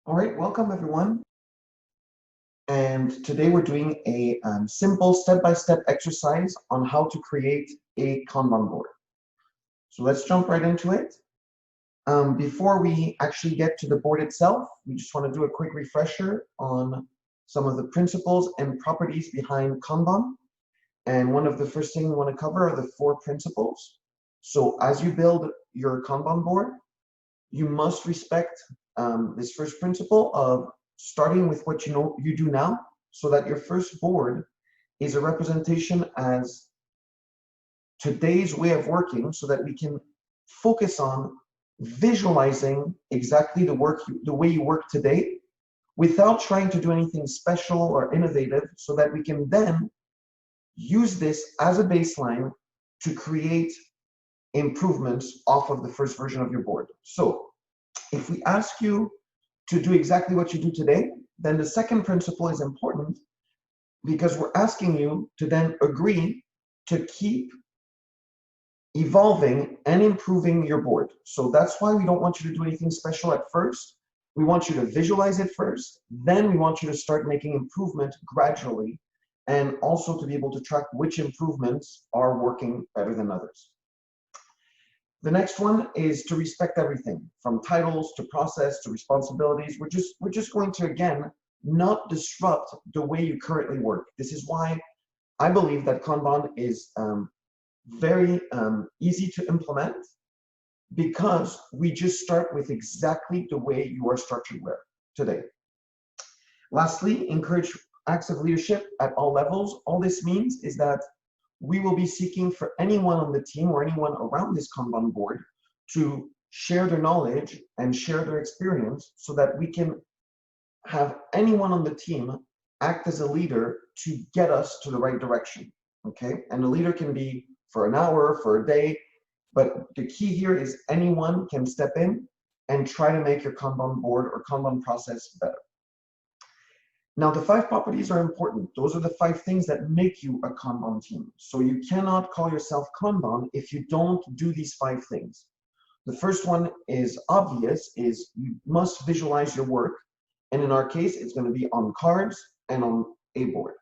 All right, welcome everyone. And today we're doing a simple step-by-step exercise on how to create a Kanban board. So let's jump right into it. Before we actually get to the board itself, we just want to do a quick refresher on some of the principles and properties behind Kanban. And one of the first things we want to cover are the 4 principles. So as you build your Kanban board, you must respect this first principle of starting with what you do now, so that your first board is a representation as today's way of working, so that we can focus on visualizing exactly the way you work today without trying to do anything special or innovative, so that we can then use this as a baseline to create improvements off of the first version of your board. So if we ask you to do exactly what you do today, then the second principle is important, because we're asking you to then agree to keep evolving and improving your board. So that's why we don't want you to do anything special at first. We want you to visualize it first, then we want you to start making improvement gradually, and also to be able to track which improvements are working better than others. The next one is to respect everything, from titles to process to responsibilities. We're just going to, again, not disrupt the way you currently work. This is why I believe that Kanban is very easy to implement, because we just start with exactly the way you are structured today. Lastly, encourage acts of leadership at all levels. All this means is that we will be seeking for anyone on the team or anyone around this Kanban board to share their knowledge and share their experience, so that we can have anyone on the team act as a leader to get us to the right direction, okay? And a leader can be for an hour, for a day, but the key here is anyone can step in and try to make your Kanban board or Kanban process better. Now, the 5 properties are important. Those are the 5 things that make you a Kanban team. So you cannot call yourself Kanban if you don't do these 5 things. The first one is obvious, is you must visualize your work. And in our case, it's going to be on cards and on a board.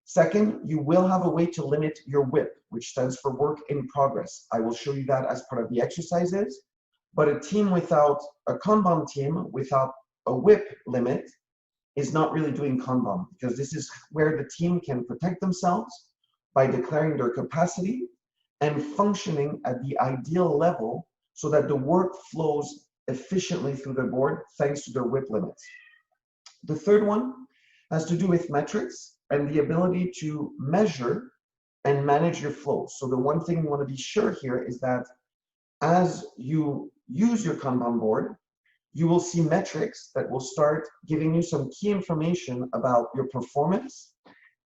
Second, you will have a way to limit your WIP, which stands for work in progress. I will show you that as part of the exercises. But a Kanban team without a WIP limit is not really doing Kanban, because this is where the team can protect themselves by declaring their capacity and functioning at the ideal level, so that the work flows efficiently through the board thanks to their WIP limits. The third one has to do with metrics and the ability to measure and manage your flow. So the one thing you want to be sure here is that as you use your Kanban board, you will see metrics that will start giving you some key information about your performance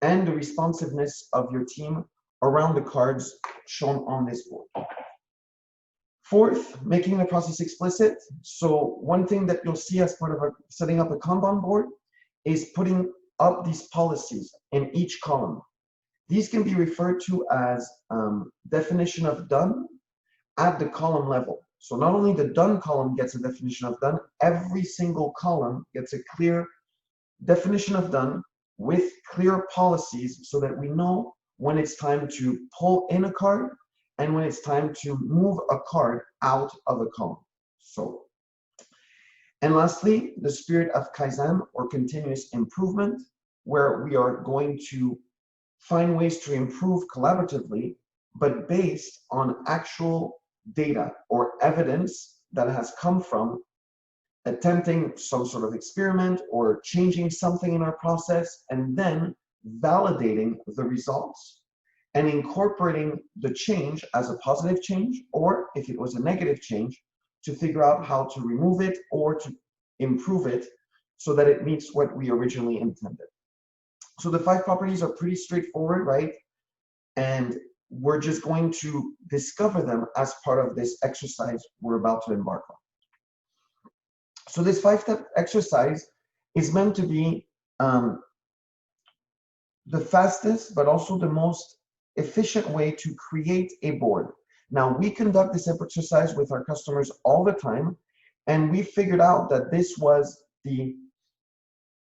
and the responsiveness of your team around the cards shown on this board. Fourth, making the process explicit. So one thing that you'll see as part of setting up a Kanban board is putting up these policies in each column. These can be referred to as definition of done at the column level. So not only the done column gets a definition of done, every single column gets a clear definition of done with clear policies, so that we know when it's time to pull in a card and when it's time to move a card out of a column. And lastly, the spirit of Kaizen, or continuous improvement, where we are going to find ways to improve collaboratively, but based on actual data or evidence that has come from attempting some sort of experiment or changing something in our process, and then validating the results and incorporating the change as a positive change, or if it was a negative change, to figure out how to remove it or to improve it so that it meets what we originally intended. So the 5 properties are pretty straightforward, right? And we're just going to discover them as part of this exercise we're about to embark on. So this 5-step exercise is meant to be the fastest, but also the most efficient way to create a board. Now, we conduct this exercise with our customers all the time, and we figured out that this was the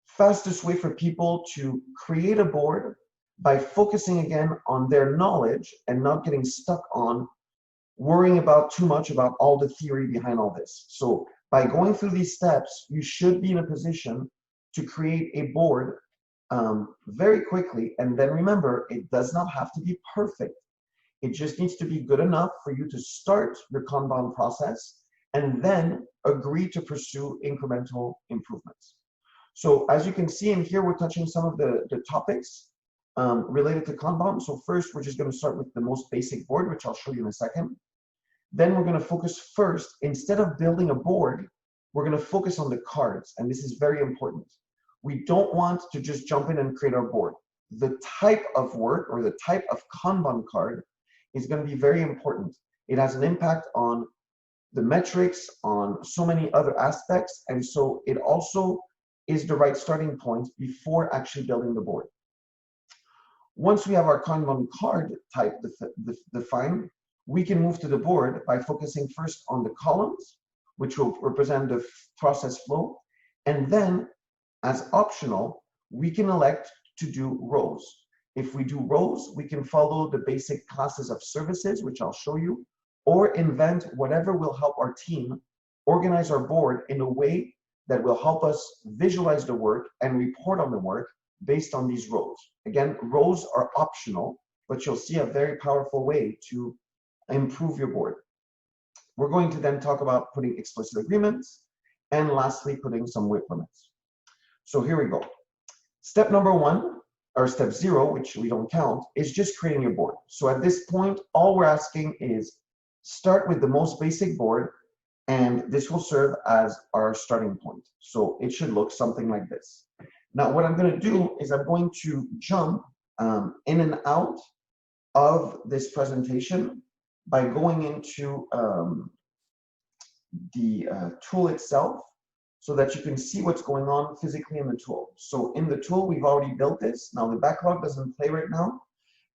fastest way for people to create a board by focusing again on their knowledge and not getting stuck on worrying about too much about all the theory behind all this. So by going through these steps, you should be in a position to create a board very quickly. And then remember, it does not have to be perfect. It just needs to be good enough for you to start your Kanban process and then agree to pursue incremental improvements. So as you can see in here, we're touching some of the topics related to Kanban. So first, we're just going to start with the most basic board, which I'll show you in a second. Then we're going to focus first, instead of building a board, we're going to focus on the cards. And this is very important. We don't want to just jump in and create our board. The type of work or the type of Kanban card is going to be very important. It has an impact on the metrics, on so many other aspects. And so it also is the right starting point before actually building the board. Once we have our Kanban card type defined, we can move to the board by focusing first on the columns, which will represent the process flow. And then, as optional, we can elect to do rows. If we do rows, we can follow the basic classes of services, which I'll show you, or invent whatever will help our team organize our board in a way that will help us visualize the work and report on the work based on these rows. Again, rows are optional, but you'll see a very powerful way to improve your board. We're going to then talk about putting explicit agreements, and lastly, putting some WIP limits. So here we go. Step number one, or step 0, which we don't count, is just creating your board. So at this point, all we're asking is start with the most basic board, and this will serve as our starting point. So it should look something like this. Now, what I'm going to do is I'm going to jump in and out of this presentation by going into the tool itself so that you can see what's going on physically in the tool. So in the tool, we've already built this. Now, the backlog doesn't play right now,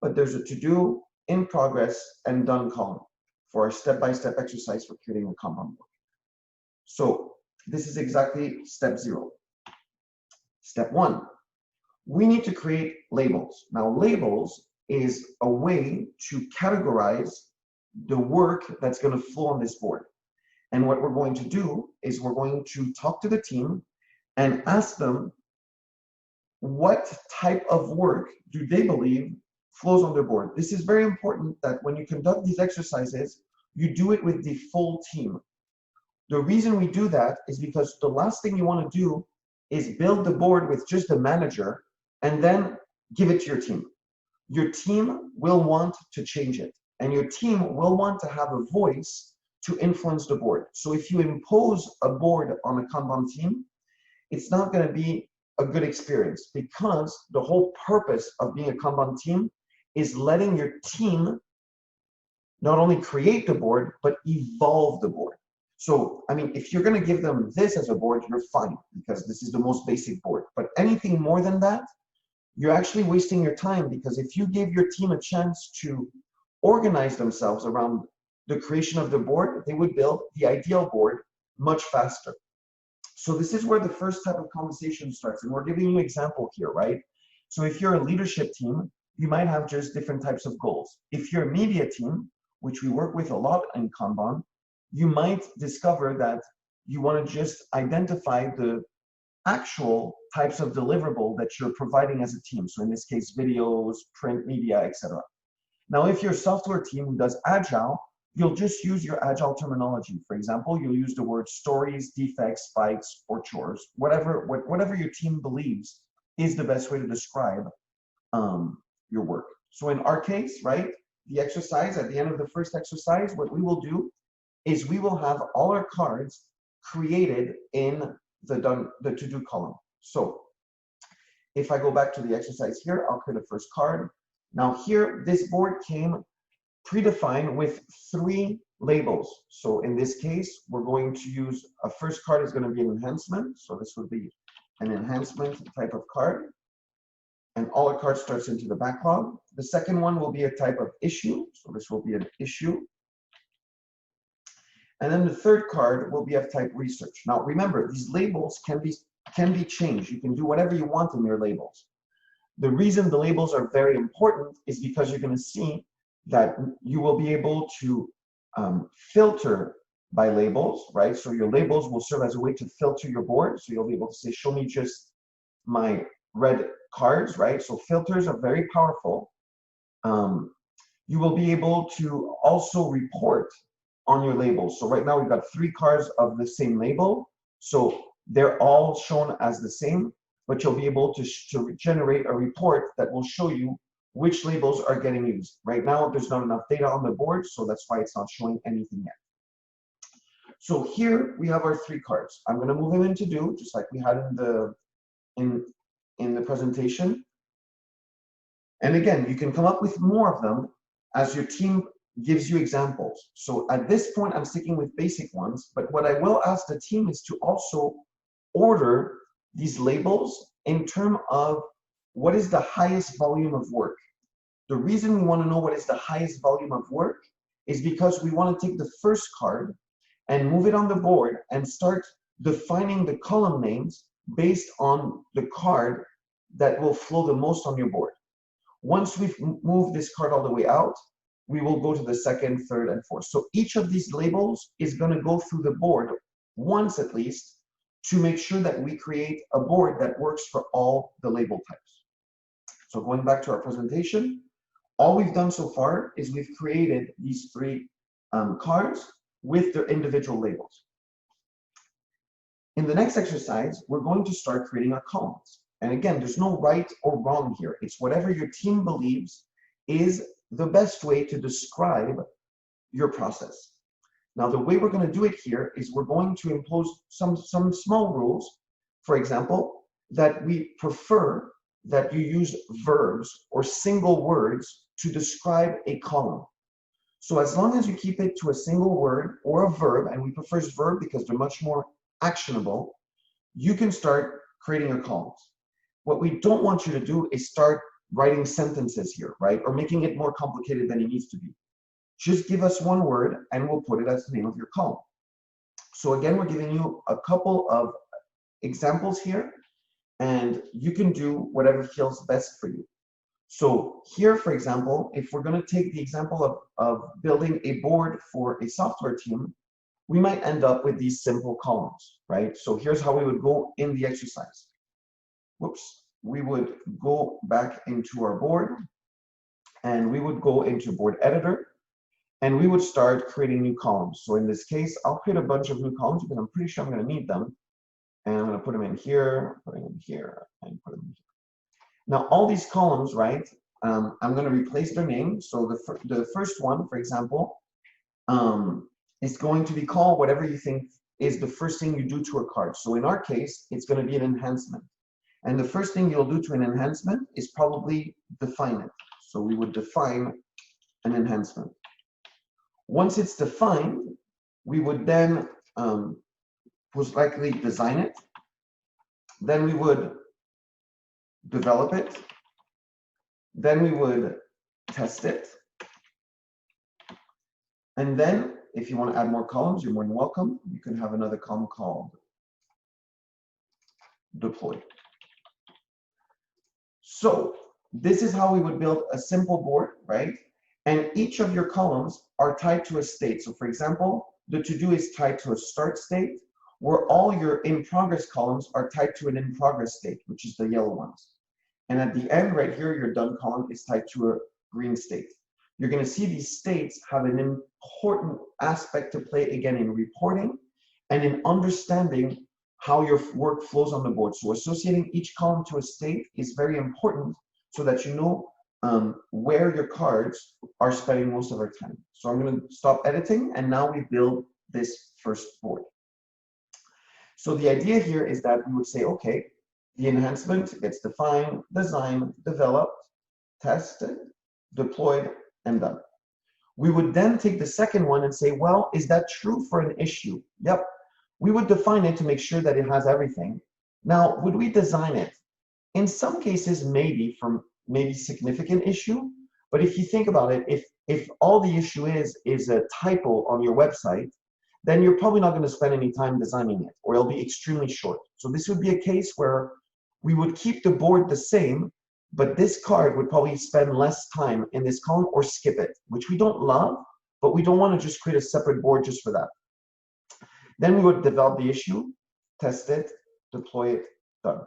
but there's a to-do, in progress, and done column for our step-by-step exercise for creating a Kanban board. So this is exactly step 0. Step 1, we need to create labels. Now, labels is a way to categorize the work that's going to flow on this board. And what we're going to do is we're going to talk to the team and ask them what type of work do they believe flows on their board. This is very important that when you conduct these exercises, you do it with the full team. The reason we do that is because the last thing you want to do is build the board with just the manager and then give it to your team. Your team will want to change it, and your team will want to have a voice to influence the board. So if you impose a board on a Kanban team, it's not going to be a good experience, because the whole purpose of being a Kanban team is letting your team not only create the board, but evolve the board. So, I mean, if you're going to give them this as a board, you're fine, because this is the most basic board. But anything more than that, you're actually wasting your time, because if you give your team a chance to organize themselves around the creation of the board, they would build the ideal board much faster. So this is where the first type of conversation starts. And we're giving you an example here, right? So if you're a leadership team, you might have just different types of goals. If you're a media team, which we work with a lot in Kanban, you might discover that you want to just identify the actual types of deliverable that you're providing as a team. So in this case, videos, print media, etc. Now, if you're a software team who does agile, you'll just use your agile terminology. For example, you'll use the word stories, defects, spikes, or chores, whatever your team believes is the best way to describe your work. So in our case, right, the exercise, at the end of the first exercise, what we will do is we will have all our cards created in the to-do column. So if I go back to the exercise here, I'll create a first card. Now here, this board came predefined with 3 labels. So in this case, we're going to use a first card is going to be an enhancement. So this would be an enhancement type of card. And all our cards starts into the backlog. The second one will be a type of issue. So this will be an issue. And then the third card will be of type research. Now remember, these labels can be changed. You can do whatever you want in your labels. The reason the labels are very important is because you're going to see that you will be able to filter by labels, right? So your labels will serve as a way to filter your board. So you'll be able to say, show me just my red cards, right? So filters are very powerful. You will be able to also report on your labels. So right now we've got 3 cards of the same label. So they're all shown as the same, but you'll be able to generate a report that will show you which labels are getting used. Right now, there's not enough data on the board, so that's why it's not showing anything yet. So here we have our 3 cards. I'm going to move them into do, just like we had in the presentation. And again, you can come up with more of them as your team gives you examples. So at this point, I'm sticking with basic ones, but what I will ask the team is to also order these labels in terms of what is the highest volume of work. The reason we want to know what is the highest volume of work is because we want to take the first card and move it on the board and start defining the column names based on the card that will flow the most on your board. Once we've moved this card all the way out, we will go to the second, third, and fourth. So each of these labels is going to go through the board once at least to make sure that we create a board that works for all the label types. So going back to our presentation, all we've done so far is we've created these 3 cards with their individual labels. In the next exercise, we're going to start creating our columns. And again, there's no right or wrong here. It's whatever your team believes is the best way to describe your process. Now, the way we're going to do it here is we're going to impose some small rules. For example, that we prefer that you use verbs or single words to describe a column. So as long as you keep it to a single word or a verb, and we prefer verb because they're much more actionable, you can start creating your columns. What we don't want you to do is start writing sentences here, right? Or making it more complicated than it needs to be. Just give us one word and we'll put it as the name of your column. So again, we're giving you a couple of examples here, and you can do whatever feels best for you. So here, for example, if we're going to take the example of building a board for a software team, we might end up with these simple columns, right? So here's how we would go in the exercise. Whoops. We would go back into our board, and we would go into board editor, and we would start creating new columns. So in this case, I'll create a bunch of new columns because I'm pretty sure I'm going to need them. And I'm going to put them in here, put them in here, and put them in here. Now, all these columns, right, I'm going to replace their name. So the first one, for example, is going to be called whatever you think is the first thing you do to a card. So in our case, it's going to be an enhancement. And the first thing you'll do to an enhancement is probably define it. So we would define an enhancement. Once it's defined, we would then most likely design it. Then we would develop it. Then we would test it. And then if you want to add more columns, you're more than welcome. You can have another column called deploy. So this is how we would build a simple board, right? And each of your columns are tied to a state. So for example, the to-do is tied to a start state, where all your in-progress columns are tied to an in-progress state, which is the yellow ones. And at the end right here, your done column is tied to a green state. You're going to see these states have an important aspect to play, again, in reporting and in understanding how your work flows on the board. So associating each column to a state is very important so that you know where your cards are spending most of their time. So I'm going to stop editing, and now we build this first board. So the idea here is that we would say, okay, the enhancement gets defined, designed, developed, tested, deployed, and done. We would then take the second one and say, well, is that true for an issue? Yep. We would define it to make sure that it has everything. Now, would we design it? In some cases, maybe from maybe significant issue, but if you think about it, if all the issue is a typo on your website, then you're probably not going to spend any time designing it, or it'll be extremely short. So this would be a case where we would keep the board the same, but this card would probably spend less time in this column or skip it, which we don't love, but we don't want to just create a separate board just for that. Then we would develop the issue, test it, deploy it, done.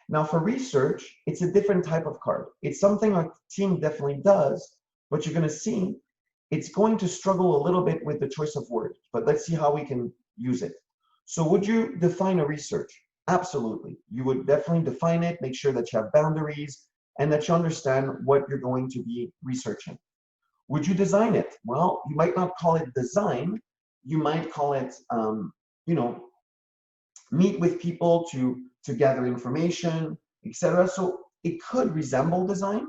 Now for research, it's a different type of card. It's something our team definitely does, but you're going to see it's going to struggle a little bit with the choice of words, but let's see how we can use it. So would you define a research? Absolutely. You would definitely define it, make sure that you have boundaries, and that you understand what you're going to be researching. Would you design it? Well, you might not call it design. You might call it, meet with people to gather information, etc. So it could resemble design,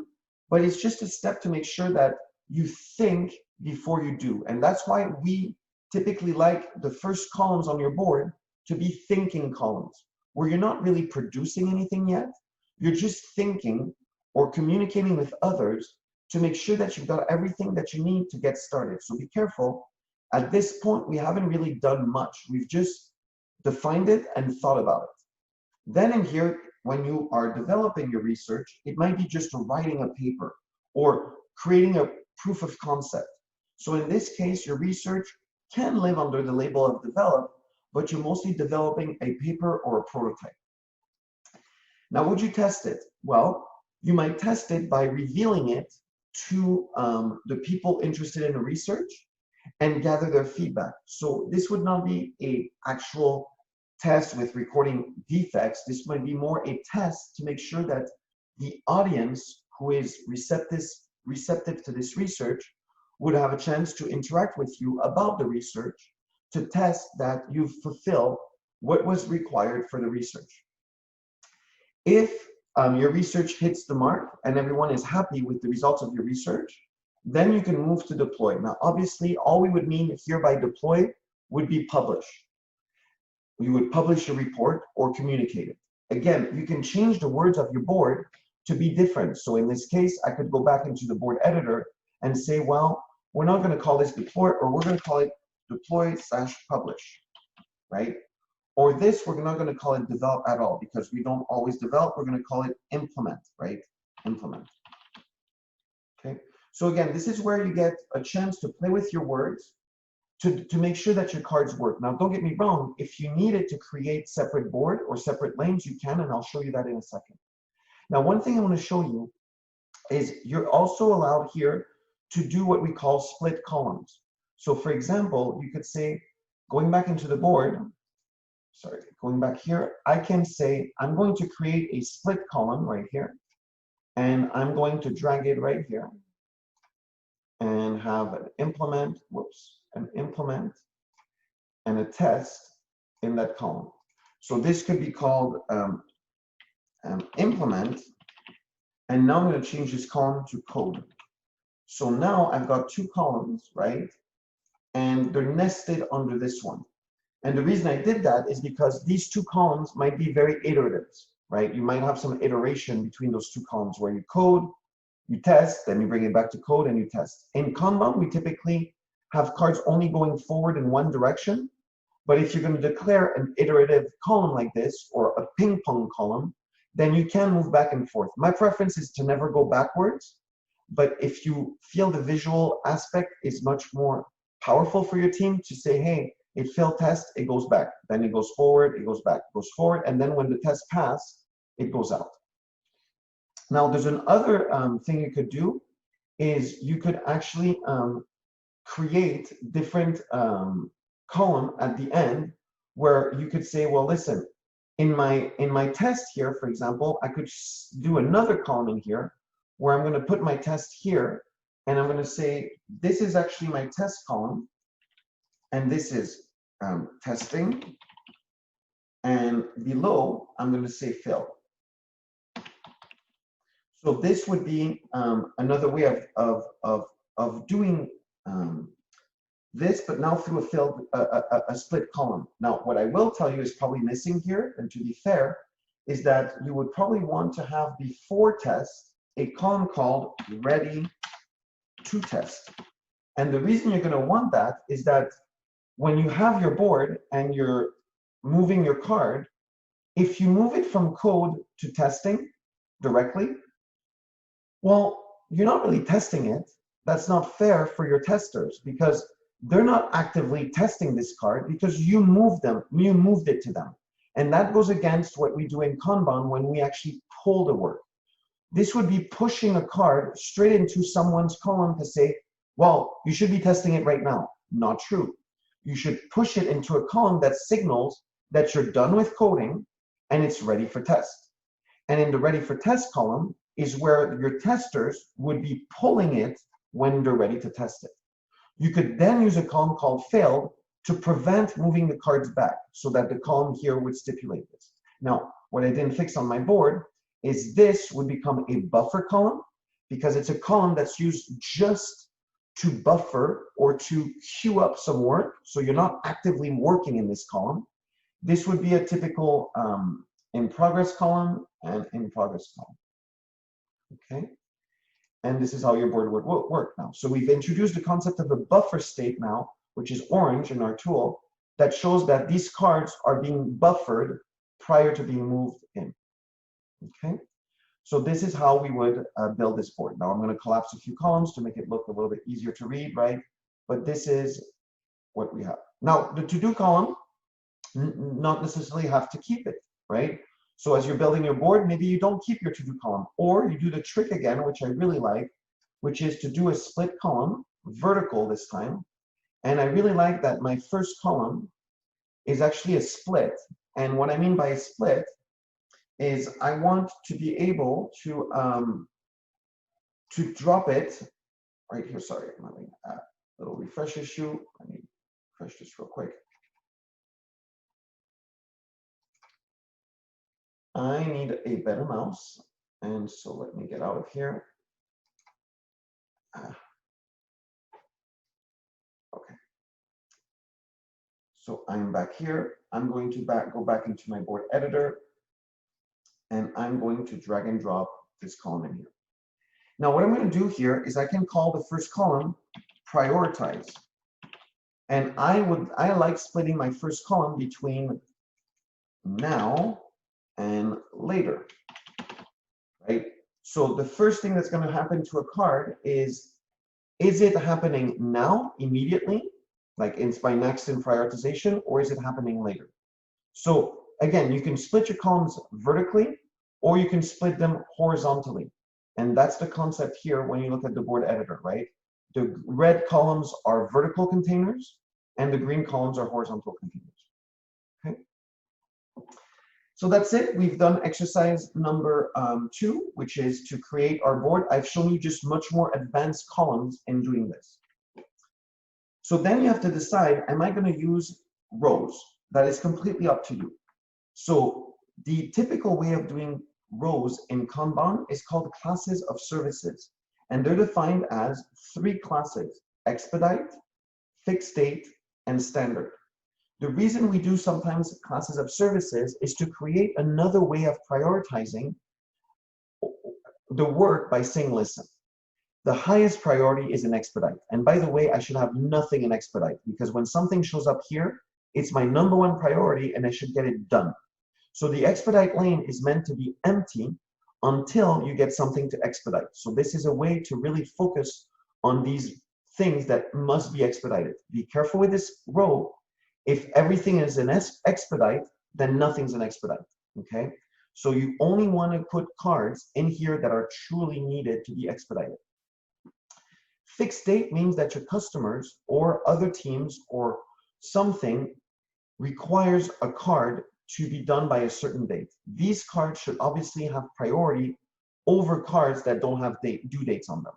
but it's just a step to make sure that you think before you do. And that's why we typically like the first columns on your board to be thinking columns, where you're not really producing anything yet. You're just thinking or communicating with others to make sure that you've got everything that you need to get started. So be careful. At this point, we haven't really done much. We've just defined it and thought about it. Then in here, when you are developing your research, it might be just writing a paper or creating a proof of concept. So in this case, your research can live under the label of develop, but you're mostly developing a paper or a prototype. Now, would you test it? Well, you might test it by revealing it to the people interested in the research and gather their feedback. So this would not be an actual test with recording defects. This might be more a test to make sure that the audience who is receptive to this research would have a chance to interact with you about the research to test that you've fulfilled what was required for the research. If your research hits the mark and everyone is happy with the results of your research, then you can move to deploy. Now, obviously, all we would mean here by deploy would be publish. You would publish a report or communicate it. Again, you can change the words of your board to be different. So in this case, I could go back into the board editor and say, well, we're not going to call this deploy, or we're going to call it deploy/publish, right? Or this, we're not going to call it develop at all, because we don't always develop. We're going to call it implement, right? Implement. Okay. So again, this is where you get a chance to play with your words to make sure that your cards work. Now, don't get me wrong. If you needed to create separate board or separate lanes, you can, and I'll show you that in a second. Now, one thing I want to show you is you're also allowed here to do what we call split columns. So for example, you could say, going back into the board, sorry, going back here, I can say, I'm going to create a split column right here, and I'm going to drag it right here and have an implement, an implement and a test in that column. So this could be called implement, and now I'm going to change this column to code. So now I've got two columns, right? And they're nested under this one. And the reason I did that is because these two columns might be very iterative, right? You might have some iteration between those two columns where you code, you test, then you bring it back to code and you test. In Kanban, we typically have cards only going forward in one direction. But if you're going to declare an iterative column like this, or a ping pong column, then you can move back and forth. My preference is to never go backwards. But if you feel the visual aspect is much more powerful for your team, to say, hey, it failed test, it goes back. Then it goes forward, it goes back, it goes forward. And then when the test passes, it goes out. Now, there's another thing you could do is you could actually create different column at the end where you could say, well, listen, in my test here, for example, I could do another column in here where I'm going to put my test here, and I'm going to say, this is actually my test column, and this is testing, and below, I'm going to say fill. So this would be another way of doing this, but now through a split column. Now, what I will tell you is probably missing here, and to be fair, is that you would probably want to have before test a column called ready to test. And the reason you're going to want that is that when you have your board and you're moving your card, if you move it from code to testing directly, well, you're not really testing it. That's not fair for your testers because they're not actively testing this card because you moved it to them. And that goes against what we do in Kanban when we actually pull the work. This would be pushing a card straight into someone's column to say, well, you should be testing it right now. Not true. You should push it into a column that signals that you're done with coding and it's ready for test. And in the ready for test column is where your testers would be pulling it when they're ready to test it. You could then use a column called failed to prevent moving the cards back so that the column here would stipulate this. Now, what I didn't fix on my board is this would become a buffer column because it's a column that's used just to buffer or to queue up some work. So you're not actively working in this column. This would be a typical in progress column and in progress column. Okay. And this is how your board would work now. So we've introduced the concept of a buffer state now, which is orange in our tool, that shows that these cards are being buffered prior to being moved in. Okay. So this is how we would build this board. Now I'm going to collapse a few columns to make it look a little bit easier to read, right? But this is what we have. Now the to-do column, not necessarily have to keep it, right? So as you're building your board, maybe you don't keep your to-do column, or you do the trick again, which I really like, which is to do a split column, vertical this time. And I really like that my first column is actually a split. And what I mean by a split is I want to be able to drop it right here. Sorry, I'm having a little refresh issue. Let me refresh this real quick. I need a better mouse, and so let me get out of here. Okay. So I'm back here. I'm going to go back into my board editor, and I'm going to drag and drop this column in here. Now, what I'm going to do here is I can call the first column prioritize, and I like splitting my first column between now and later, right? So the first thing that's going to happen to a card is it happening now, immediately, like it's by next in prioritization, or is it happening later? So again, you can split your columns vertically, or you can split them horizontally. And that's the concept here when you look at the board editor, right? The red columns are vertical containers, and the green columns are horizontal containers. Okay. So that's it. We've done exercise number 2, which is to create our board. I've shown you just much more advanced columns in doing this. So then you have to decide, am I going to use rows? That is completely up to you. So the typical way of doing rows in Kanban is called classes of services. And they're defined as 3 classes: expedite, fixed date, and standard. The reason we do sometimes classes of services is to create another way of prioritizing the work by saying, listen, the highest priority is in expedite. And by the way, I should have nothing in expedite because when something shows up here, it's my #1 priority and I should get it done. So the expedite lane is meant to be empty until you get something to expedite. So this is a way to really focus on these things that must be expedited. Be careful with this row. If everything is an expedite, then nothing's an expedite, okay? So you only want to put cards in here that are truly needed to be expedited. Fixed date means that your customers or other teams or something requires a card to be done by a certain date. These cards should obviously have priority over cards that don't have due dates on them.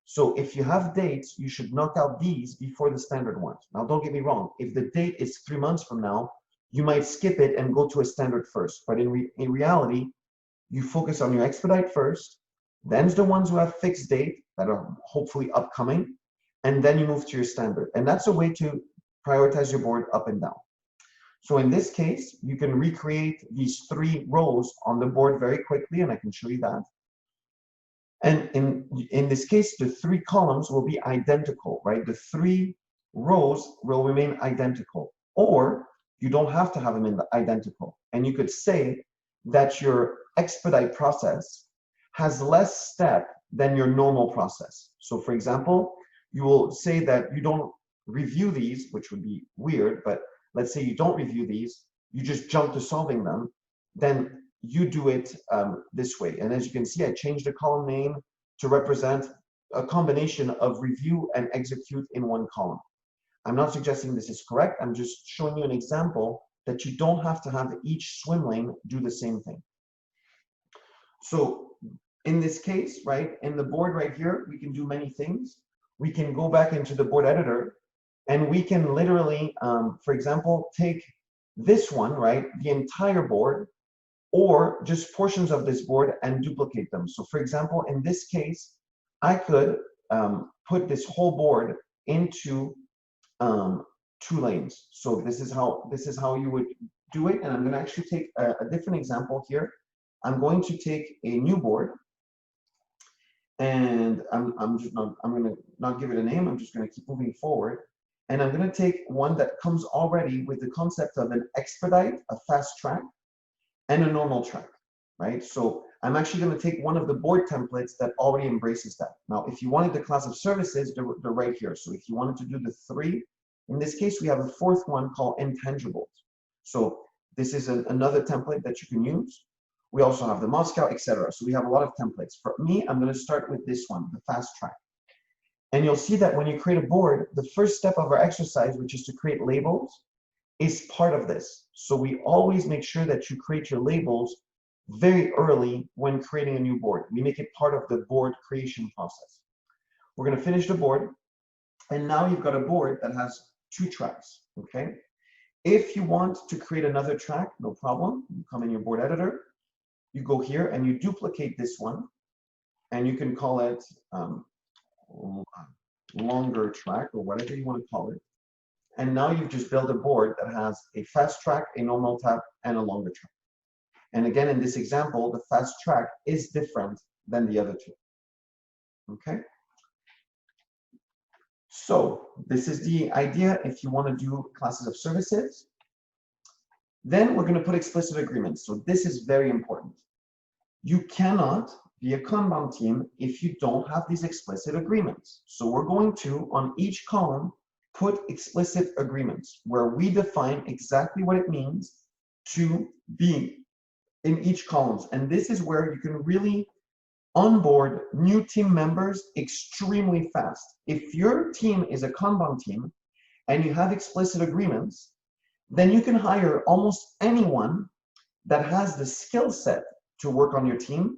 So if you have dates, you should knock out these before the standard ones. Now, don't get me wrong. If the date is 3 months from now, you might skip it and go to a standard first. But in reality, you focus on your expedite first, then the ones who have fixed date that are hopefully upcoming, and then you move to your standard. And that's a way to prioritize your board up and down. So in this case, you can recreate these 3 rows on the board very quickly, and I can show you that. And in this case, the 3 columns will be identical, right? The 3 rows will remain identical, or you don't have to have them identical. And you could say that your expedite process has less step than your normal process. So for example, you will say that you don't review these, which would be weird, but let's say you don't review these, you just jump to solving them, then you do it this way. And as you can see, I changed the column name to represent a combination of review and execute in one column. I'm not suggesting this is correct. I'm just showing you an example that you don't have to have each swim lane do the same thing. So in this case, right, in the board right here, we can do many things. We can go back into the board editor and we can literally, for example, take this one, right, the entire board, or just portions of this board and duplicate them. So for example, in this case, I could put this whole board into 2 lanes. So this is how you would do it. And I'm going to actually take a different example here. I'm going to take a new board, and I'm going to not give it a name. I'm just going to keep moving forward. And I'm going to take one that comes already with the concept of an expedite, a fast track, and a normal track, right? So I'm actually going to take one of the board templates that already embraces that. Now, if you wanted the class of services, they're right here. So if you wanted to do the 3, in this case, we have a 4th one called intangibles. So this is another template that you can use. We also have the Moscow, etc. So we have a lot of templates. For me, I'm going to start with this one, the fast track. And you'll see that when you create a board, the first step of our exercise, which is to create labels, is part of this. So we always make sure that you create your labels very early when creating a new board. We make it part of the board creation process. We're going to finish the board. And now you've got a board that has 2 tracks, okay? If you want to create another track, no problem. You come in your board editor, you go here and you duplicate this one, and you can call it longer track or whatever you want to call it. And now you've just built a board that has a fast track, a normal tab, and a longer track. And again, in this example, the fast track is different than the other 2. Okay? So this is the idea if you want to do classes of services. Then we're going to put explicit agreements. So this is very important. You cannot be a Kanban team if you don't have these explicit agreements. So we're going to, on each column, put explicit agreements where we define exactly what it means to be in each columns. And this is where you can really onboard new team members extremely fast. If your team is a Kanban team and you have explicit agreements, then you can hire almost anyone that has the skill set to work on your team,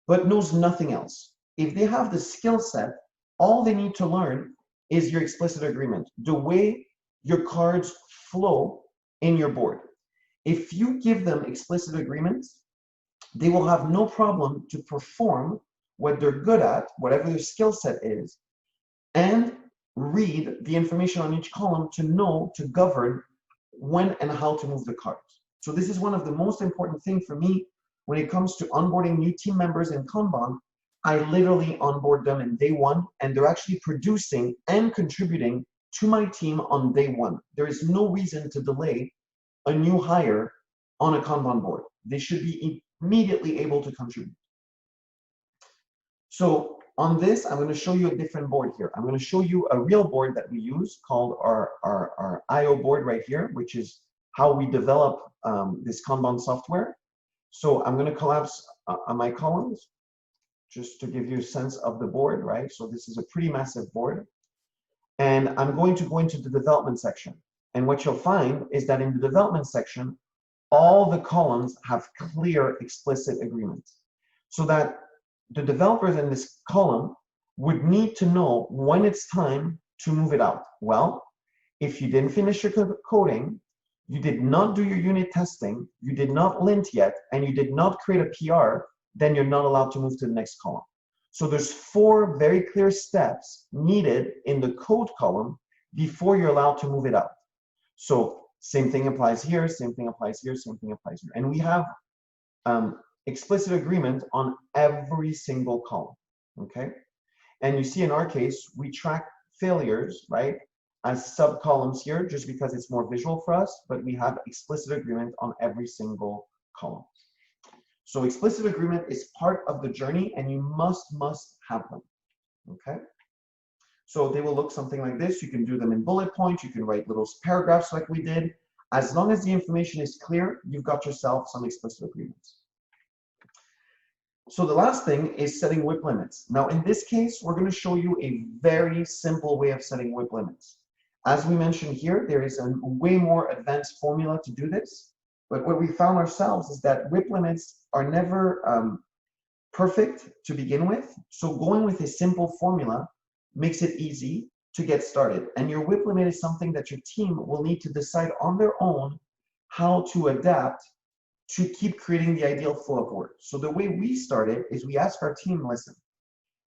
but knows nothing else. If they have the skill set, all they need to learn is your explicit agreement, the way your cards flow in your board. If you give them explicit agreements, they will have no problem to perform what they're good at, whatever their skill set is, and read the information on each column to know, to govern when and how to move the cards. So this is one of the most important things for me when it comes to onboarding new team members in Kanban. I literally onboard them in day 1, and they're actually producing and contributing to my team on day 1. There is no reason to delay a new hire on a Kanban board. They should be immediately able to contribute. So on this, I'm going to show you a different board here. I'm going to show you a real board that we use called our IO board right here, which is how we develop this Kanban software. So I'm going to collapse on my columns just to give you a sense of the board, right? So this is a pretty massive board. And I'm going to go into the development section. And what you'll find is that in the development section, all the columns have clear, explicit agreements. So that the developers in this column would need to know when it's time to move it out. Well, if you didn't finish your coding, you did not do your unit testing, you did not lint yet, and you did not create a PR, then you're not allowed to move to the next column. So there's 4 very clear steps needed in the code column before you're allowed to move it out. So same thing applies here, same thing applies here, same thing applies here. And we have explicit agreement on every single column, okay? And you see in our case, we track failures, right? as sub-columns here, just because it's more visual for us, but we have explicit agreement on every single column. So explicit agreement is part of the journey, and you must have them, okay? So they will look something like this. You can do them in bullet points. You can write little paragraphs like we did. As long as the information is clear, you've got yourself some explicit agreements. So the last thing is setting WIP limits. Now, in this case, we're going to show you a very simple way of setting WIP limits. As we mentioned here, there is a way more advanced formula to do this. But what we found ourselves is that WIP limits are never perfect to begin with. So going with a simple formula makes it easy to get started. And your WIP limit is something that your team will need to decide on their own how to adapt to keep creating the ideal flow of work. So the way we started is we ask our team, listen,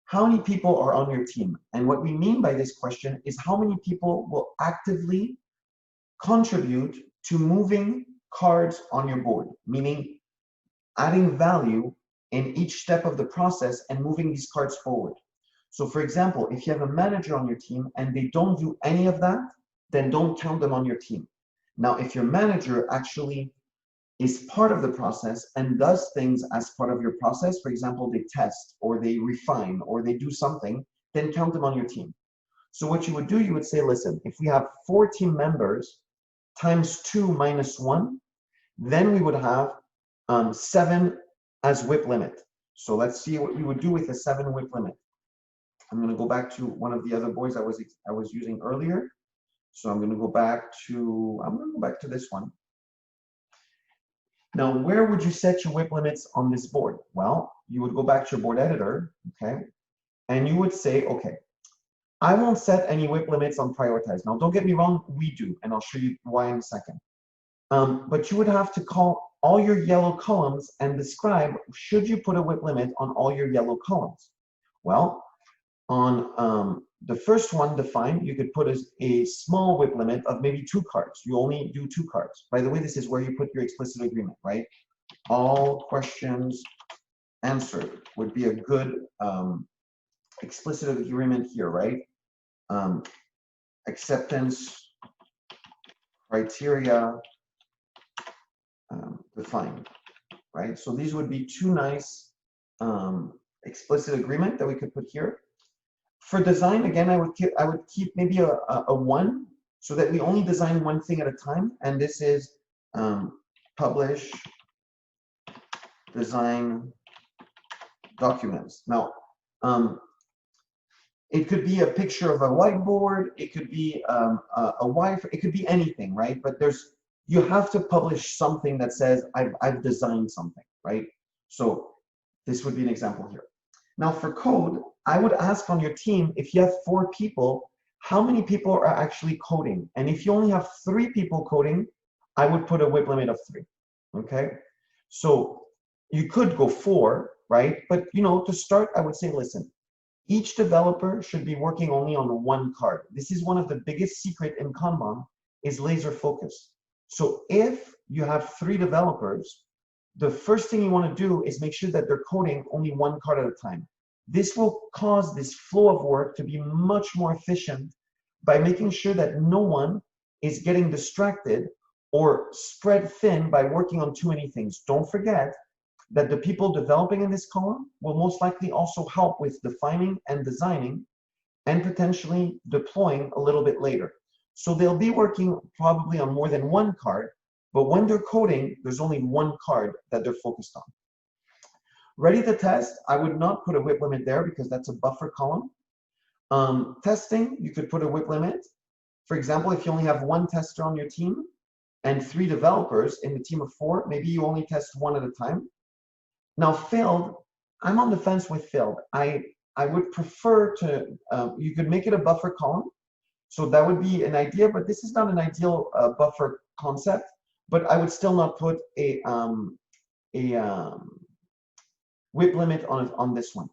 how many people are on your team? And what we mean by this question is how many people will actively contribute to moving cards on your board, meaning adding value in each step of the process and moving these cards forward. So for example, if you have a manager on your team and they don't do any of that, then don't count them on your team. Now, if your manager actually is part of the process and does things as part of your process, for example, they test or they refine or they do something, then count them on your team. So what you would do, you would say, listen, if we have 4 team members times 2 minus 1, then we would have 7 as WIP limit. So let's see what we would do with a 7 WIP limit. I'm going to go back to one of the other boards I was using earlier. So I'm going to go back to this one. Now, where would you set your WIP limits on this board? Well, you would go back to your board editor, okay, and you would say, okay, I won't set any WIP limits on prioritize. Now, don't get me wrong, we do, and I'll show you why in a second. But you would have to call all your yellow columns and describe, should you put a WIP limit on all your yellow columns? Well, on the first one defined, you could put a small WIP limit of maybe 2 cards. You only do 2 cards. By the way, this is where you put your explicit agreement, right? All questions answered would be a good explicit agreement here, right? Acceptance criteria defined, right? So these would be 2 nice explicit agreement that we could put here. For design, again, I would keep maybe a 1 so that we only design one thing at a time. And this is publish design documents. Now, it could be a picture of a whiteboard. It could be a wireframe. It could be anything, right? But you have to publish something that says I've designed something, right? So this would be an example here. Now for code, I would ask on your team, if you have 4 people, how many people are actually coding? And if you only have 3 people coding, I would put a WIP limit of 3, okay? So you could go 4, right? But to start, I would say, listen, each developer should be working only on 1 card. This is one of the biggest secret in Kanban, is laser focus. So if you have 3 developers, the first thing you want to do is make sure that they're coding only 1 card at a time. This will cause this flow of work to be much more efficient by making sure that no one is getting distracted or spread thin by working on too many things. Don't forget that the people developing in this column will most likely also help with defining and designing and potentially deploying a little bit later. So they'll be working probably on more than 1 card, but when they're coding, there's only 1 card that they're focused on. Ready to test, I would not put a WIP limit there because that's a buffer column. Testing, you could put a WIP limit. For example, if you only have 1 tester on your team and 3 developers in the team of 4, maybe you only test 1 at a time. Now failed, I'm on the fence with failed. I would prefer to, you could make it a buffer column. So that would be an idea, but this is not an ideal buffer concept. But I would still not put a WIP limit on this one.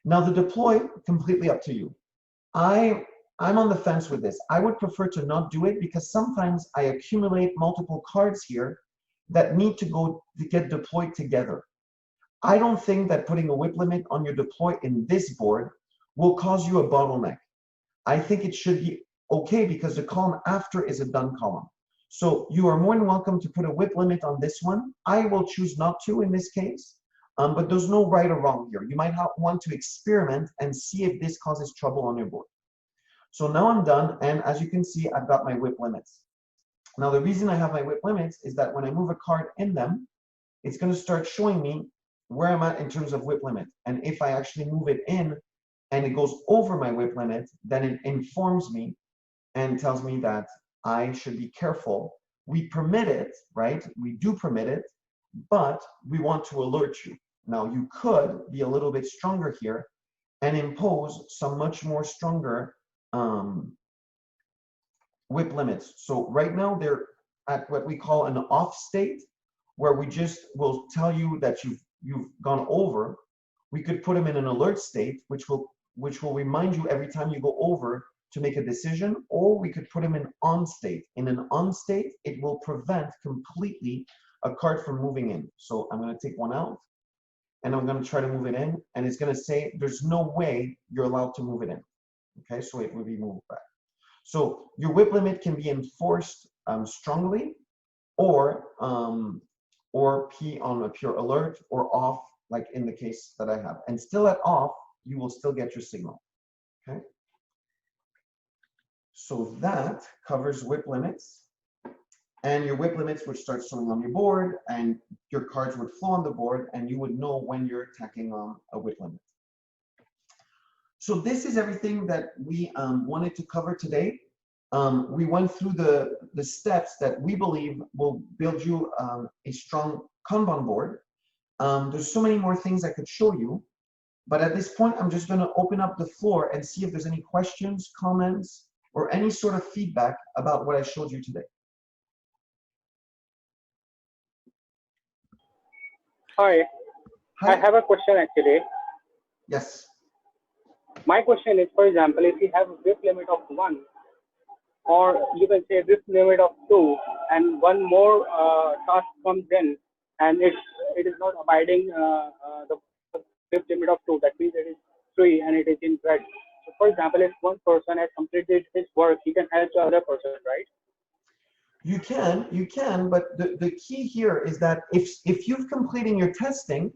Now the deploy, completely up to you. I'm on the fence with this. I would prefer to not do it because sometimes I accumulate multiple cards here that need to get deployed together. I don't think that putting a WIP limit on your deploy in this board will cause you a bottleneck. I think it should be okay, because the column after is a done column. So you are more than welcome to put a WIP limit on this one. I will choose not to in this case, but there's no right or wrong here. You might want to experiment and see if this causes trouble on your board. So now I'm done, and as you can see, I've got my WIP limits. Now the reason I have my WIP limits is that when I move a card in them, it's going to start showing me where I'm at in terms of WIP limit. And if I actually move it in and it goes over my WIP limit, then it informs me and tells me that I should be careful. We permit it, right? We do permit it, but we want to alert you. Now you could be a little bit stronger here and impose some much more stronger WIP limits. So right now they're at what we call an off state, where we just will tell you that you've gone over. We could put them in an alert state, which will remind you every time you go over to make a decision, or we could put them in on state. In an on state, it will prevent completely a card from moving in. So I'm going to take one out, and I'm going to try to move it in, and it's going to say there's no way you're allowed to move it in. Okay, so it will be moved back. So your WIP limit can be enforced strongly, or P on a pure alert, or off, like in the case that I have. And still at off, you will still get your signal. Okay. So that covers WIP limits. And your WIP limits would start showing on your board, and your cards would flow on the board, and you would know when you're tacking on a WIP limit. So this is everything that we wanted to cover today. We went through the steps that we believe will build you a strong Kanban board. There's so many more things I could show you, but at this point, I'm just going to open up the floor and see if there's any questions, comments, or any sort of feedback about what I showed you today. Hi. Hi. I have a question actually. Yes. My question is, for example, if you have a WIP limit of 1, or you can say WIP limit of 2, and one more task comes in, and it is not abiding the WIP limit of 2, that means it is 3 and it is in red. So for example, if one person has completed his work, he can help the other person, right? You can, but the key here is that if you've completed your testing,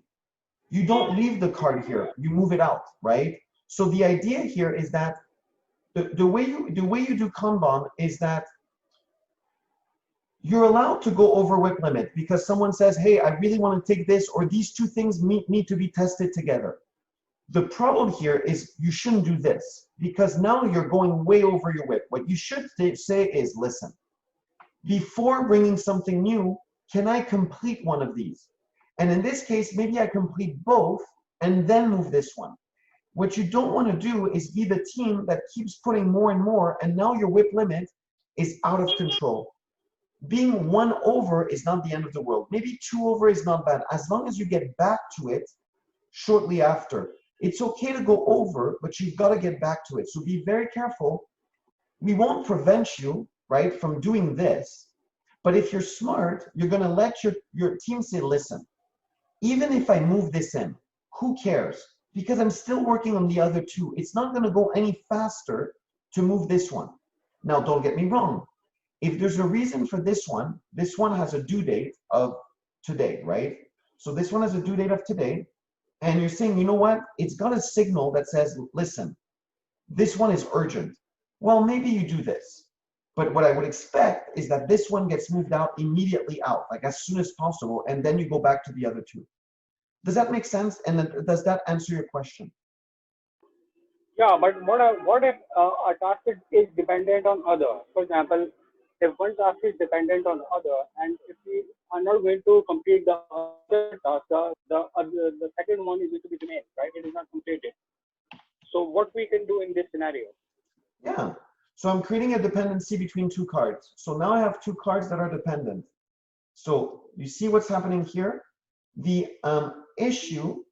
you don't leave the card here, you move it out, right? So the idea here is that the way you do Kanban is that you're allowed to go over WIP limit because someone says, hey, I really want to take this, or these two things need to be tested together. The problem here is you shouldn't do this, because now you're going way over your WIP. What you should say is, listen, before bringing something new, can I complete one of these? And in this case, maybe I complete both and then move this one. What you don't want to do is be the team that keeps putting more and more, and now your WIP limit is out of control. Being 1 over is not the end of the world. Maybe 2 over is not bad, as long as you get back to it shortly after. It's okay to go over, but you've got to get back to it. So be very careful. We won't prevent you, right, from doing this. But if you're smart, you're going to let your team say, listen, even if I move this in, who cares? Because I'm still working on the other 2. It's not going to go any faster to move this one. Now, don't get me wrong. If there's a reason for this one has a due date of today, right? So this one has a due date of today. And you're saying, you know what? It's got a signal that says, listen, this one is urgent. Well, maybe you do this. But what I would expect is that this one gets moved out immediately out, like as soon as possible, and then you go back to the other 2. Does that make sense? And then, does that answer your question? Yeah, but what if a task is dependent on other? For example, if one task is dependent on other, and if we are not going to complete the other task, the second one is going to be remain, right? It is not completed. So what we can do in this scenario? Yeah. So I'm creating a dependency between 2 cards. So now I have 2 cards that are dependent. So you see what's happening here? The issue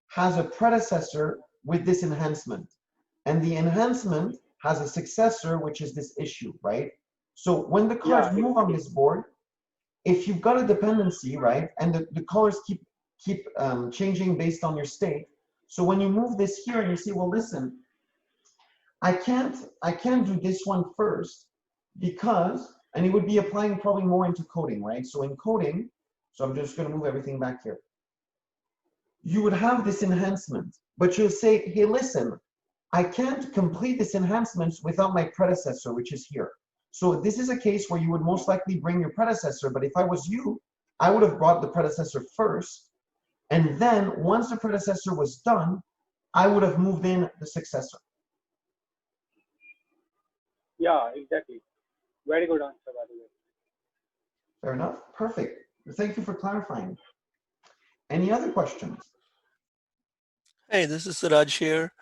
has a predecessor with this enhancement. And the enhancement has a successor, which is this issue, right? So when the cards move on this board, if you've got a dependency, right, and the colors keep changing based on your state. So when you move this here and you say, well, listen, I can't do this one first because, and it would be applying probably more into coding, right? So in coding, so I'm just going to move everything back here. You would have this enhancement, but you'll say, hey, listen, I can't complete this enhancement without my predecessor, which is here. So this is a case where you would most likely bring your predecessor, but if I was you, I would have brought the predecessor first. And then once the predecessor was done, I would have moved in the successor. Yeah, exactly. Very good answer, by the way. Fair enough. Perfect. Thank you for clarifying. Any other questions? Hey, this is Raj here.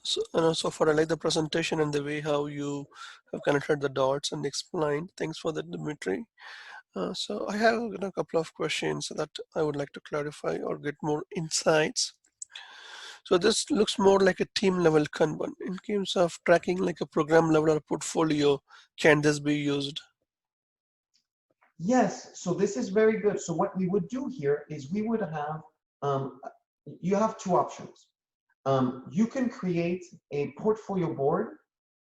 So far, I like the presentation and the way how you have connected the dots and explained. Thanks for that, Dimitri. So I have a couple of questions that I would like to clarify or get more insights. So this looks more like a team level Kanban. In terms of tracking like a program level or portfolio, can this be used? Yes, so this is very good. So what we would do here is we would have, you have two options. You can create a portfolio board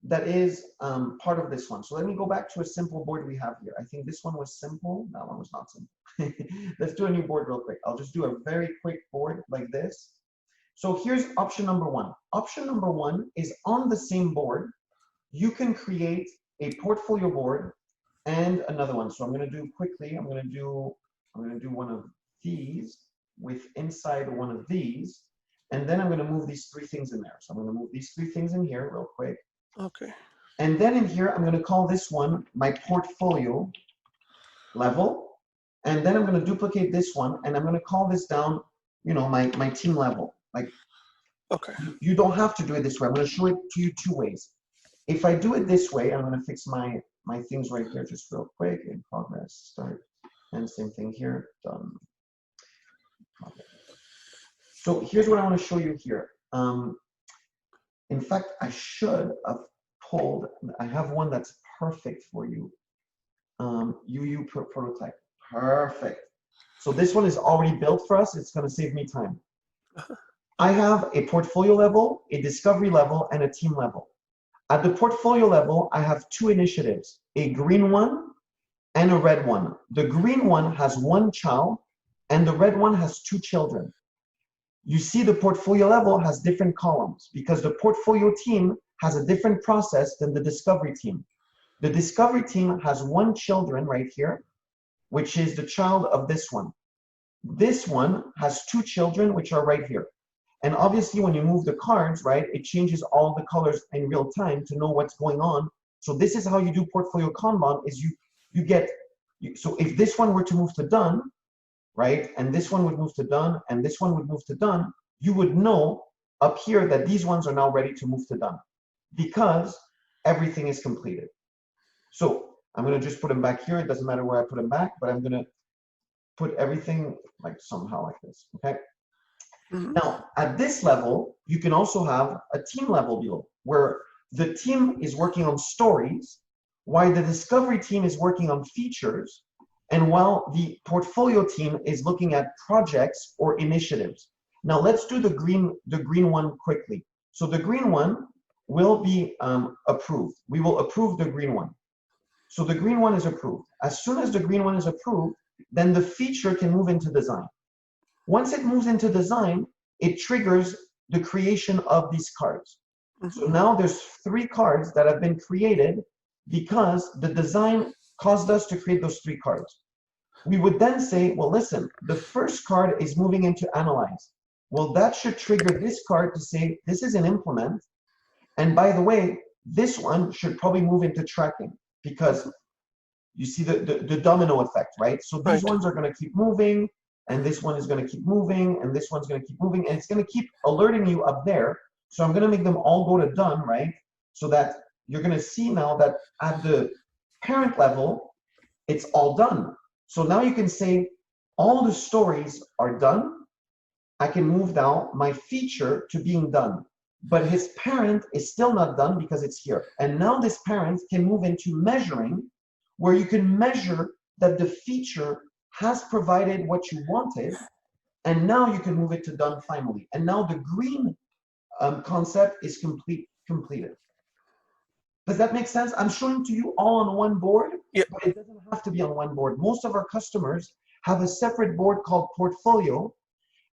that is part of this one. So let me go back to a simple board we have here. I think this one was simple. That one was not simple. Let's do a new board real quick. I'll just do a very quick board like this. So here's option number one. Option number one is on the same board. You can create a portfolio board and another one. So I'm going to do quickly. I'm going to do one of these with inside one of these. And then I'm going to move these three things in there. So I'm going to move these three things in here real quick. Okay. And then in here, I'm going to call this one my portfolio level. And then I'm going to duplicate this one. And I'm going to call this down, you know, my team level. Like, okay. You don't have to do it this way. I'm going to show it to you two ways. If I do it this way, I'm going to fix my things right here just real quick. In progress, start. And same thing here, done. Okay. So here's what I want to show you here. In fact, I should have pulled, I have one that's perfect for you. UU prototype, perfect. So this one is already built for us. It's going to save me time. I have a portfolio level, a discovery level, and a team level. At the portfolio level, I have two initiatives, a green one and a red one. The green one has one child, and the red one has two children. You see the portfolio level has different columns because the portfolio team has a different process than the discovery team. The discovery team has one children right here, which is the child of this one. This one has two children, which are right here. And obviously when you move the cards, right, it changes all the colors in real time to know what's going on. So this is how you do portfolio Kanban is so if this one were to move to done, right, and this one would move to done, and this one would move to done, you would know up here that these ones are now ready to move to done because everything is completed. So I'm going to just put them back here. It doesn't matter where I put them back, but I'm going to put everything like somehow like this, okay? Mm-hmm. Now, at this level, you can also have a team level deal where the team is working on stories, while the discovery team is working on features, and while the portfolio team is looking at projects or initiatives. Now let's do the green one quickly. So the green one will be approved. We will approve the green one. So the green one is approved. As soon as the green one is approved, then the feature can move into design. Once it moves into design, it triggers the creation of these cards. Mm-hmm. So now there's 3 cards that have been created because the design caused us to create those 3 cards. We would then say, well, listen, the first card is moving into analyze. Well, that should trigger this card to say, this is an implement. And by the way, this one should probably move into tracking because you see the domino effect, right? So these ones are going to keep moving, and this one is going to keep moving, and this one's going to keep moving, and it's going to keep alerting you up there. So I'm going to make them all go to done, right? So that you're going to see now that at the parent level, it's all done. So now you can say all the stories are done. I can move now my feature to being done, but his parent is still not done because it's here. And now this parent can move into measuring, where you can measure that the feature has provided what you wanted, and now you can move it to done finally. And now the green concept is completed. Does that make sense? I'm showing to you all on one board, Yeah. but it doesn't have to be on one board. Most of our customers have a separate board called portfolio,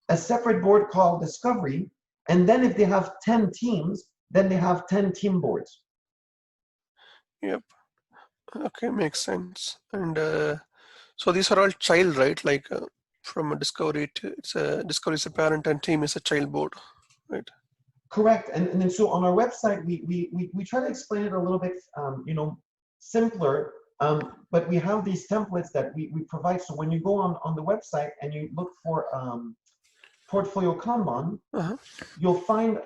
a separate board called discovery, and then if they have 10 teams, then they have 10 team boards. Yep. Okay, makes sense. And so these are all child, right? Like from a discovery to discovery is a parent and team is a child board, right? Correct. And then so on our website, we try to explain it a little bit, simpler, but we have these templates that we provide. So when you go on the website and you look for portfolio Kanban, you'll find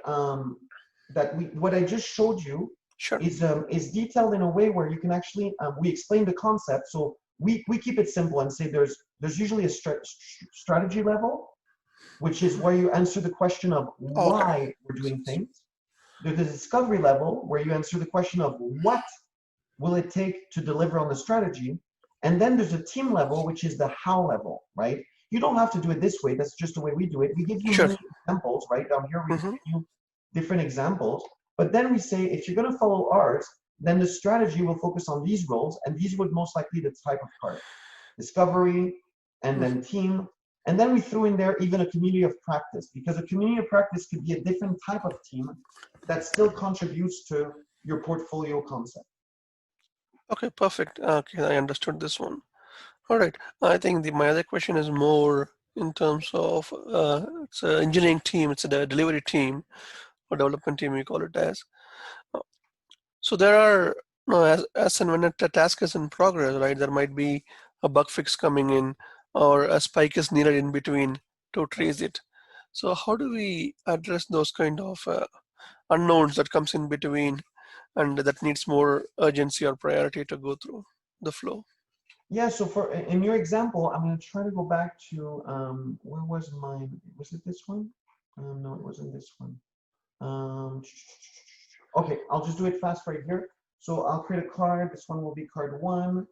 that what I just showed you Sure. is detailed in a way where you can actually, we explain the concept. So we keep it simple and say there's usually a strategy level, which is where you answer the question of why we're doing things. There's a discovery level where you answer the question of what will it take to deliver on the strategy. And then there's a team level, which is the how level, right? You don't have to do it this way. That's just the way we do it. We give you many examples, right? Down here, we give you different examples. But then we say, if you're going to follow ours, then the strategy will focus on these roles, and these would most likely be the type of card. Discovery, and then team. And then we threw in there even a community of practice, because a community of practice could be a different type of team that still contributes to your portfolio concept. Okay, perfect. Okay, I understood this one. All right. I think my other question is more in terms of it's an engineering team, it's a delivery team or development team, we call it as. So there are, as and when a task is in progress, right, there might be a bug fix coming in or a spike is needed in between to trace it. So how do we address those kind of unknowns that comes in between and that needs more urgency or priority to go through the flow? Yeah, so in your example, I'm going to try to go back to, where was mine? Was it this one? No, it wasn't this one. Okay, I'll just do it fast right here. So I'll create a card. This one will be card 1.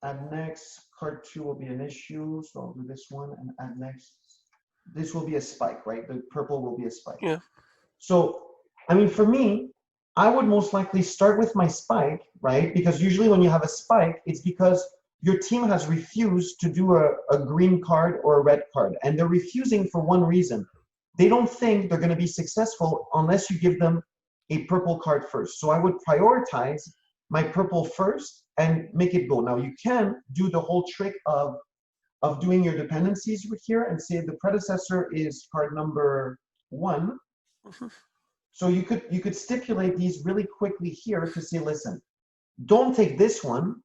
Add next. Card 2 will be an issue. So I'll do this one and add next. This will be a spike, right? The purple will be a spike. Yeah. So, I mean, for me, I would most likely start with my spike, right? Because usually when you have a spike, it's because your team has refused to do a green card or a red card. And they're refusing for one reason. They don't think they're going to be successful unless you give them a purple card first. So I would prioritize my purple first and make it go. Now you can do the whole trick of doing your dependencies with here and say the predecessor is card number 1. So you could stipulate these really quickly here to say, listen, don't take this one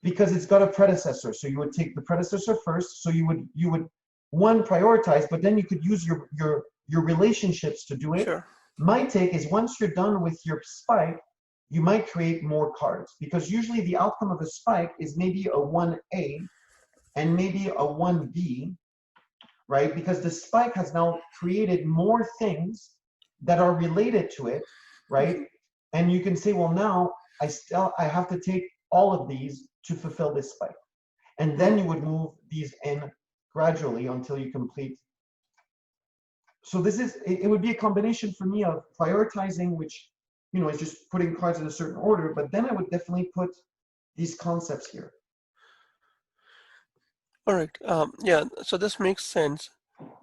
because it's got a predecessor. So you would take the predecessor first. So you would one prioritize, but then you could use your relationships to do it. Sure. My take is once you're done with your spike, you might create more cards, because usually the outcome of a spike is maybe a 1A and maybe a 1B, right? Because the spike has now created more things that are related to it, right? And you can say, well, now I have to take all of these to fulfill this spike. And then you would move these in gradually until you complete. So it would be a combination for me of prioritizing, which, is just putting cards in a certain order, but then I would definitely put these concepts here. All right. Yeah, so this makes sense.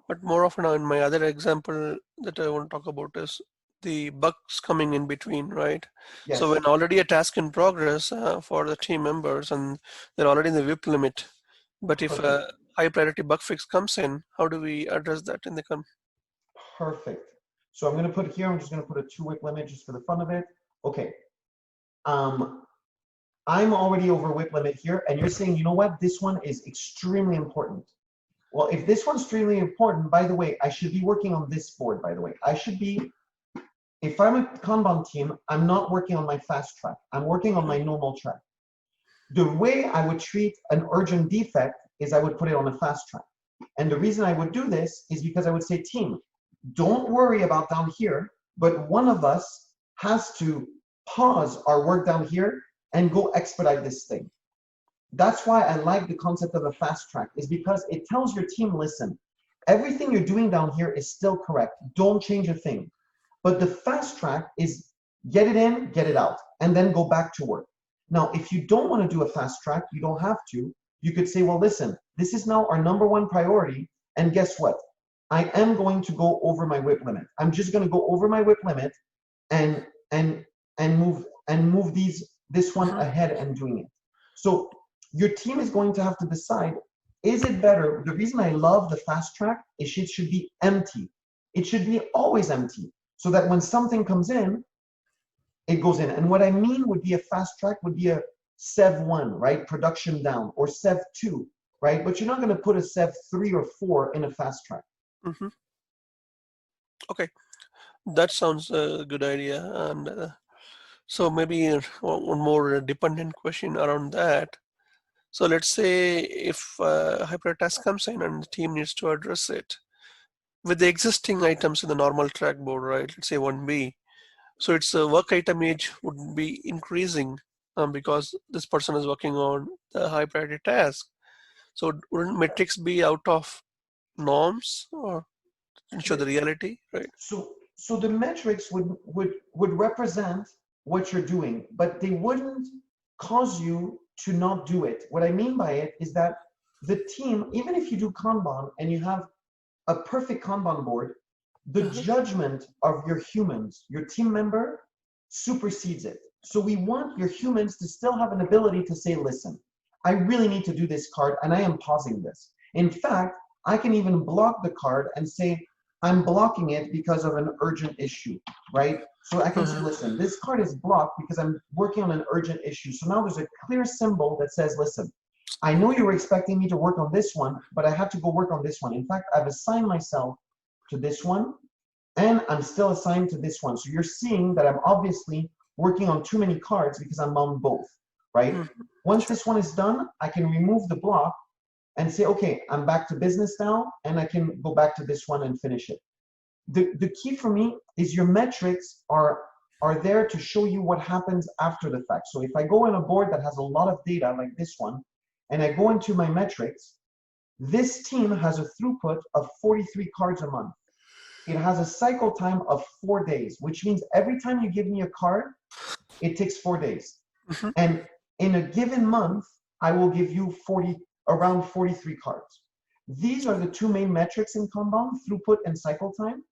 But more often in my other example that I want to talk about is the bugs coming in between, right? Yes. So when already a task in progress for the team members and they're already in the WIP limit, but if a high priority bug fix comes in, how do we address that in the Perfect. So I'm going to put here, I'm just going to put a 2 WIP limit just for the fun of it. Okay. I'm already over WIP limit here, and you're saying, you know what, this one is extremely important. Well, if this one's extremely important, by the way, I should be working on this board, by the way. I should be, if I'm a Kanban team, I'm not working on my fast track. I'm working on my normal track. The way I would treat an urgent defect is I would put it on a fast track. And the reason I would do this is because I would say, team, don't worry about down here, but one of us has to pause our work down here and go expedite this thing. That's why I like the concept of a fast track, is because it tells your team, listen, everything you're doing down here is still correct. Don't change a thing. But the fast track is get it in, get it out. and then go back to work. Now, if you don't want to do a fast track, you don't have to. You could say, well, listen, this is now our number 1 priority. And guess what? I am going to go over my WIP limit. I'm just going to go over my WIP limit and move this one ahead and doing it. So your team is going to have to decide, is it better? The reason I love the fast track is it should be empty. It should be always empty so that when something comes in, it goes in. And what I mean would be a fast track would be a Sev 1, right? Production down, or Sev 2, right? But you're not going to put a Sev 3 or 4 in a fast track. Okay, that sounds a good idea. And so maybe one more dependent question around that. So let's say if a hypertask comes in and the team needs to address it with the existing items in the normal track board, right? Let's say 1B. So its work item age would be increasing because this person is working on the high priority task. So wouldn't metrics be out of norms or show the reality, right? So the metrics would represent what you're doing, but they wouldn't cause you to not do it. What I mean by it is that the team, even if you do Kanban and you have a perfect Kanban board, the judgment of your humans, your team member, supersedes it. So we want your humans to still have an ability to say, listen, I really need to do this card and I am pausing this. In fact, I can even block the card and say, I'm blocking it because of an urgent issue, right? So I can say, listen, this card is blocked because I'm working on an urgent issue. So now there's a clear symbol that says, listen, I know you were expecting me to work on this one, but I have to go work on this one. In fact, I've assigned myself to this one, and I'm still assigned to this one. So you're seeing that I'm obviously working on too many cards because I'm on both, right? Once this one is done, I can remove the block and say, okay, I'm back to business now, and I can go back to this one and finish it. The key for me is your metrics are there to show you what happens after the fact. So if I go on a board that has a lot of data like this one, and I go into my metrics, this team has a throughput of 43 cards a month. It has a cycle time of 4 days, which means every time you give me a card, it takes 4 days. And in a given month, I will give you around 43 cards. These are the 2 main metrics in Kanban, throughput and cycle time.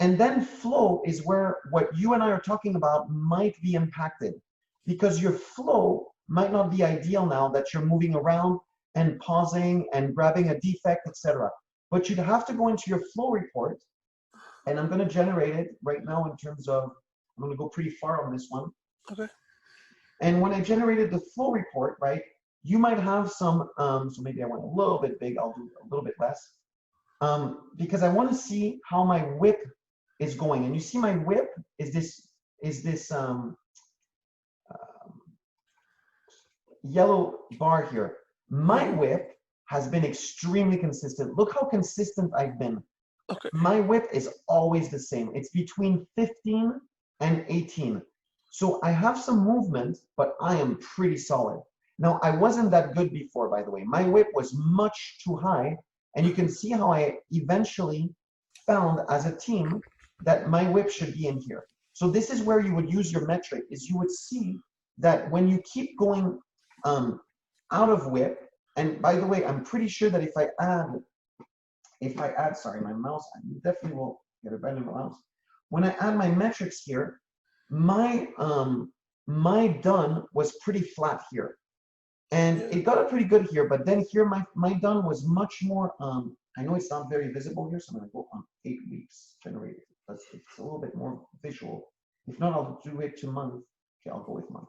And then flow is where what you and I are talking about might be impacted, because your flow might not be ideal now that you're moving around and pausing and grabbing a defect, etc. But you'd have to go into your flow report, and I'm going to generate it right now in terms of, I'm going to go pretty far on this one. Okay. And when I generated the flow report, right, you might have some, so maybe I went a little bit big, I'll do a little bit less, because I want to see how my WIP is going. And you see my WIP is this yellow bar here. My WIP has been extremely consistent. Look how consistent I've been. Okay. My WIP is always the same. It's between 15 and 18. So I have some movement, but I am pretty solid. Now, I wasn't that good before, by the way. My WIP was much too high, and you can see how I eventually found as a team that my WIP should be in here. So this is where you would use your metric, is you would see that when you keep going out of WIP, and by the way, I'm pretty sure that if I add, sorry, my mouse, I definitely will get a better mouse. When I add my metrics here, my done was pretty flat here. And it got pretty good here, but then here my done was much more, I know it's not very visible here, so I'm gonna go on 8 weeks generated. It's a little bit more visual. If not, I'll do it to month. Okay, I'll go with month.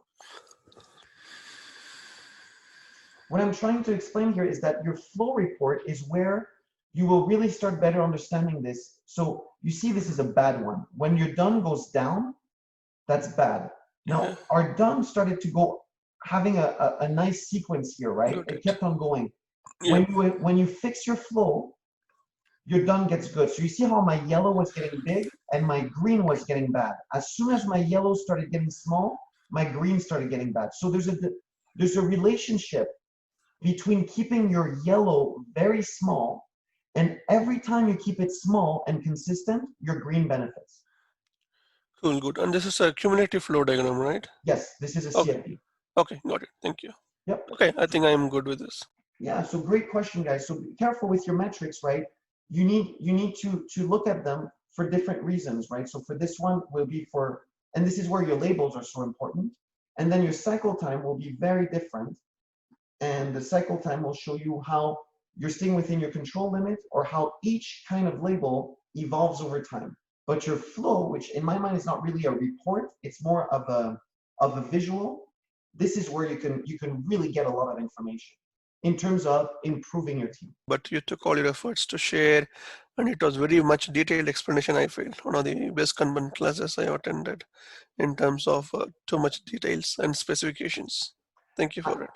What I'm trying to explain here is that your flow report is where you will really start better understanding this. So you see this is a bad one. When your done goes down, that's bad. Now, our done started to go, having a nice sequence here, right? It kept on going. When you fix your flow, your done gets good. So you see how my yellow was getting big and my green was getting bad. As soon as my yellow started getting small, my green started getting bad. So there's a relationship between keeping your yellow very small, and every time you keep it small and consistent, your green benefits. Cool, good. And this is a cumulative flow diagram, right? Yes, this is a Okay. CFD. Okay, got it. Thank you. Yep. Okay, I think I am good with this. Yeah, so great question, guys. So be careful with your metrics, right? You need to look at them for different reasons, right? So for this one will be for, and this is where your labels are so important. And then your cycle time will be very different. And the cycle time will show you how you're staying within your control limit or how each kind of label evolves over time. But your flow, which in my mind is not really a report, it's more of a visual. This is where you can really get a lot of information in terms of improving your team. But you took all your efforts to share, and it was very much detailed explanation, I feel. One of the best Kanban classes I attended in terms of too much details and specifications. Thank you for it.